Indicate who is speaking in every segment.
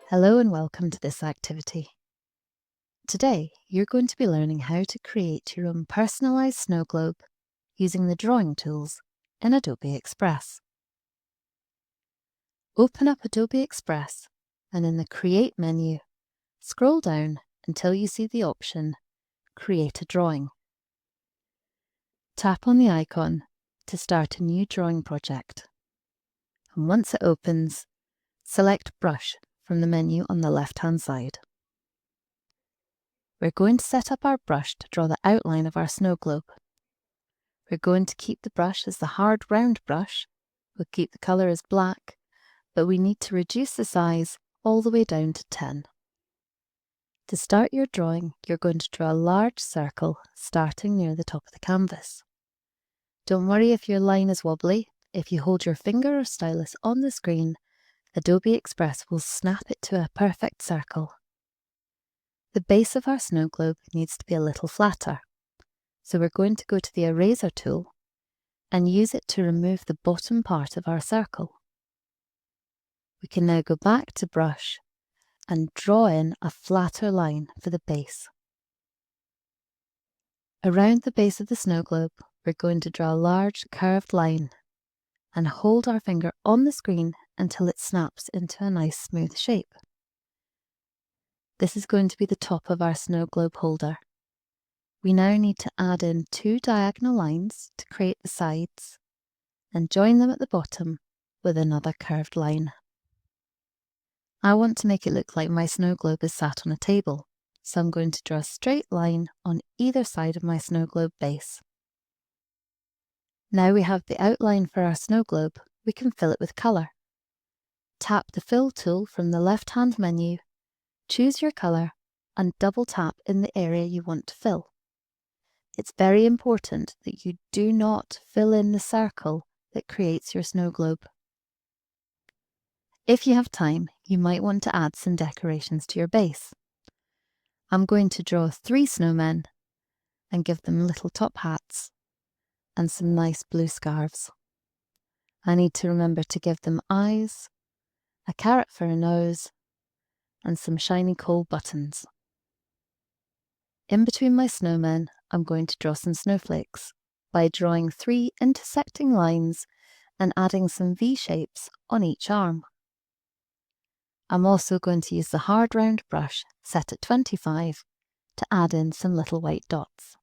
Speaker 1: Hello and welcome to this activity. Today, you're going to be learning how to create your own personalised snow globe using the drawing tools in Adobe Express. Open up Adobe Express and in the Create menu, scroll down until you see the option Create a Drawing. Tap on the icon to start a new drawing project. And once it opens, select Brush from the menu on the left-hand side. We're going to set up our brush to draw the outline of our snow globe. We're going to keep the brush as the hard round brush. We'll keep the colour as black, but we need to reduce the size all the way down to 10. To start your drawing, you're going to draw a large circle starting near the top of the canvas. Don't worry if your line is wobbly. If you hold your finger or stylus on the screen, Adobe Express will snap it to a perfect circle. The base of our snow globe needs to be a little flatter, so we're going to go to the eraser tool and use it to remove the bottom part of our circle. We can now go back to brush and draw in a flatter line for the base. Around the base of the snow globe, we're going to draw a large curved line and hold our finger on the screen until it snaps into a nice smooth shape. This is going to be the top of our snow globe holder. We now need to add in 2 diagonal lines to create the sides and join them at the bottom with another curved line. I want to make it look like my snow globe is sat on a table, so I'm going to draw a straight line on either side of my snow globe base. Now we have the outline for our snow globe, we can fill it with colour. Tap the Fill tool from the left-hand menu, choose your colour and double tap in the area you want to fill. It's very important that you do not fill in the circle that creates your snow globe. If you have time, you might want to add some decorations to your base. I'm going to draw 3 snowmen and give them little top hats and some nice blue scarves. I need to remember to give them eyes, a carrot for a nose, and some shiny coal buttons. In between my snowmen, I'm going to draw some snowflakes by drawing 3 intersecting lines and adding some V-shapes on each arm. I'm also going to use the hard round brush set at 25 to add in some little white dots.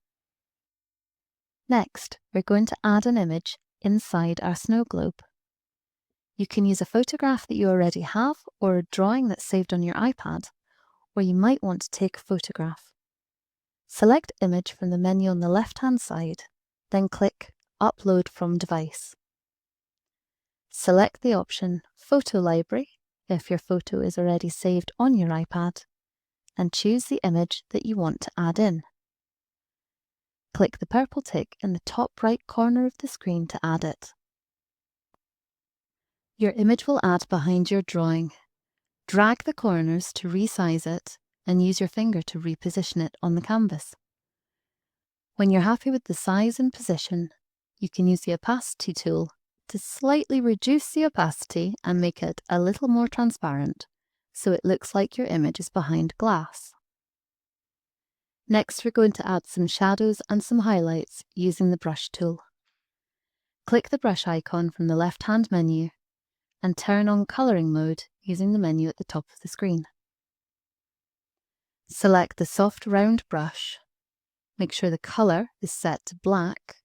Speaker 1: Next, we're going to add an image inside our snow globe. You can use a photograph that you already have or a drawing that's saved on your iPad, or you might want to take a photograph. Select Image from the menu on the left-hand side, then click Upload from Device. Select the option Photo Library if your photo is already saved on your iPad, and choose the image that you want to add in. Click the purple tick in the top right corner of the screen to add it. Your image will add behind your drawing. Drag the corners to resize it and use your finger to reposition it on the canvas. When you're happy with the size and position, you can use the Opacity tool to slightly reduce the opacity and make it a little more transparent, so it looks like your image is behind glass. Next, we're going to add some shadows and some highlights using the brush tool. Click the brush icon from the left-hand menu and turn on colouring mode using the menu at the top of the screen. Select the soft round brush, make sure the colour is set to black,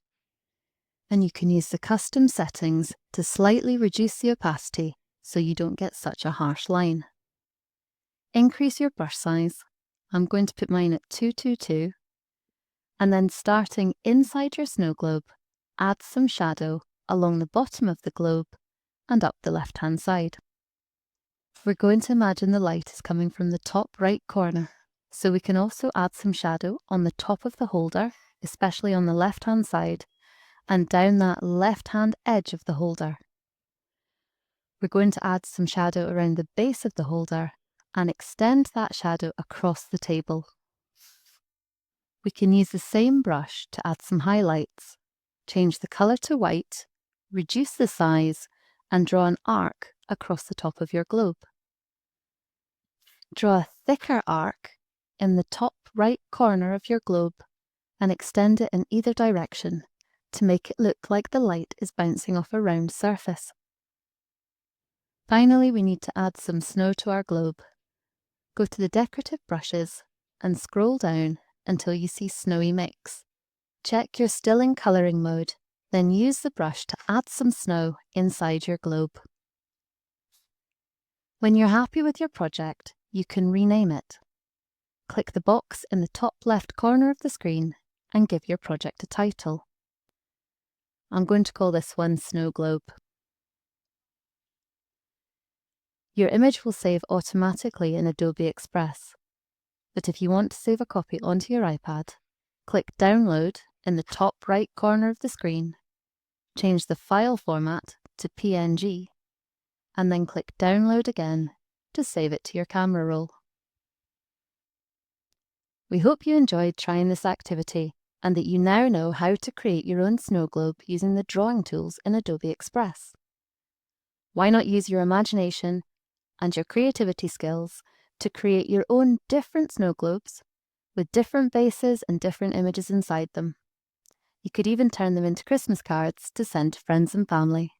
Speaker 1: and you can use the custom settings to slightly reduce the opacity so you don't get such a harsh line. Increase your brush size. I'm going to put mine at 222, and then starting inside your snow globe, add some shadow along the bottom of the globe and up the left-hand side. We're going to imagine the light is coming from the top right corner, so we can also add some shadow on the top of the holder, especially on the left-hand side, and down that left-hand edge of the holder. We're going to add some shadow around the base of the holder and extend that shadow across the table. We can use the same brush to add some highlights, change the colour to white, reduce the size, and draw an arc across the top of your globe. Draw a thicker arc in the top right corner of your globe and extend it in either direction to make it look like the light is bouncing off a round surface. Finally, we need to add some snow to our globe. Go to the decorative brushes and scroll down until you see Snowy Mix. Check you're still in colouring mode, then use the brush to add some snow inside your globe. When you're happy with your project, you can rename it. Click the box in the top left corner of the screen and give your project a title. I'm going to call this one Snowglobe. Your image will save automatically in Adobe Express, but if you want to save a copy onto your iPad, click Download in the top right corner of the screen, change the file format to PNG, and then click Download again to save it to your camera roll. We hope you enjoyed trying this activity and that you now know how to create your own snow globe using the drawing tools in Adobe Express. Why not use your imagination and your creativity skills to create your own different snow globes with different bases and different images inside them. You could even turn them into Christmas cards to send to friends and family.